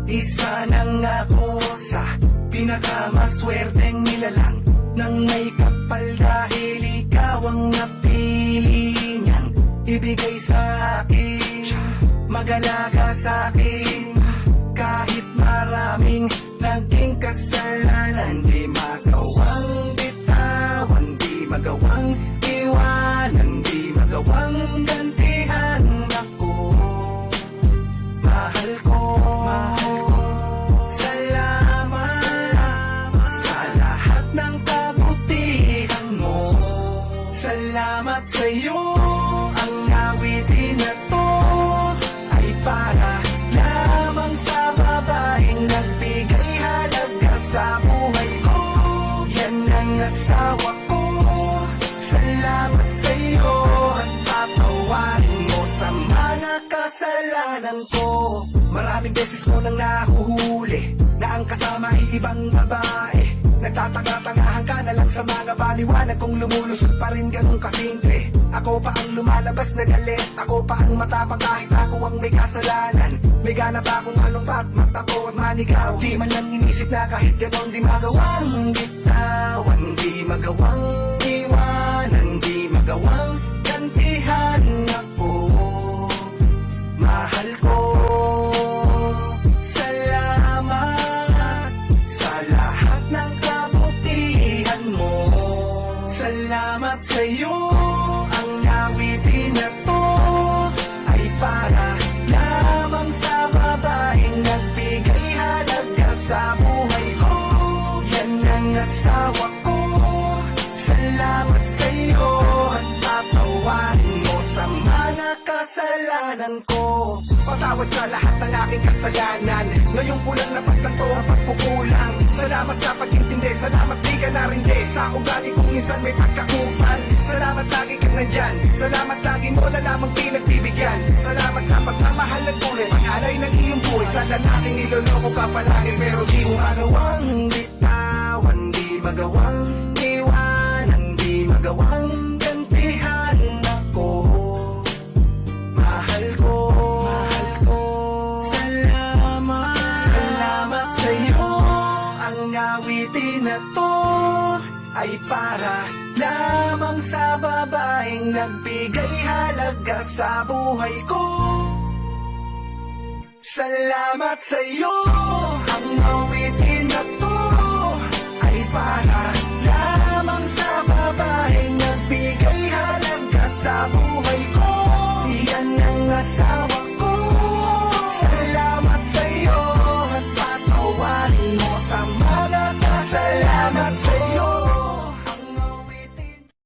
Isa nang ako sa pinakamaswerteng nilalang nang may kapal dahil ikaw ang napili niyang ibigay sa akin, mag-alaga sa akin. Kahit maraming naging kasalanan, di magawang bitawan, di magawang iwanan, di magawang gantihan ako. Mahal ko, salamat sa lahat ng kabutihan mo. Salamat sa'yo, ang awitin na to ay para lamang sa babaeng nagbigay halaga sa buhay ko. Yan ang asawa ko. Salamat sa'yo at patawarin mo sa mga kasalanan ko. Maraming beses mo nang nahuhuli na ang kasama ay ibang babae. Nagtatanga-tangahan ka na lang sa mga baliwanag kung lumulusot pa rin ganun kasimple. Ako pa ang lumalabas na galit, ako pa ang matapang kahit ako ang may kasalanan. May gana pa kung anong ba't magtapo at manigaw. Di man lang inisip na kahit ganun di magawang bitawan, di magawang iwanan, di magawang gantihan ako. Mahal ko, salamat sa lahat ng kabutihan mo. Salamat sa'yo, ang awitin na to ay para lamang sa babaeng nagbigay halaga sa buhay ko. Yan ang asawa ko. Salamat sa'yo at patawarin mo sa mga kasalanan ko. Patawad sa lahat ng aking kasalanan. Ngayon ko lang napagtanto ang pagkukulang. Salamat sa pag-intindi, salamat di ka narindi sa ugali kung minsan may pagkakupal. Salamat lagi kang nandyan, salamat lagi mo na lamang pinagbibigyan. Salamat sa pagmamahal at tuloy, pag-alay ng iyong buhay. Sa lalaking niloloko ka palagi pero di mo magawang bitawan, di magawang iwanan, di magawang gantihan ako. Mahal ko, salamat sa'yo, ang awitin na to ay para lamang sa babaeng nagbigay halaga sa buhay ko. Salamat sa'yo, ang awitin na to ay para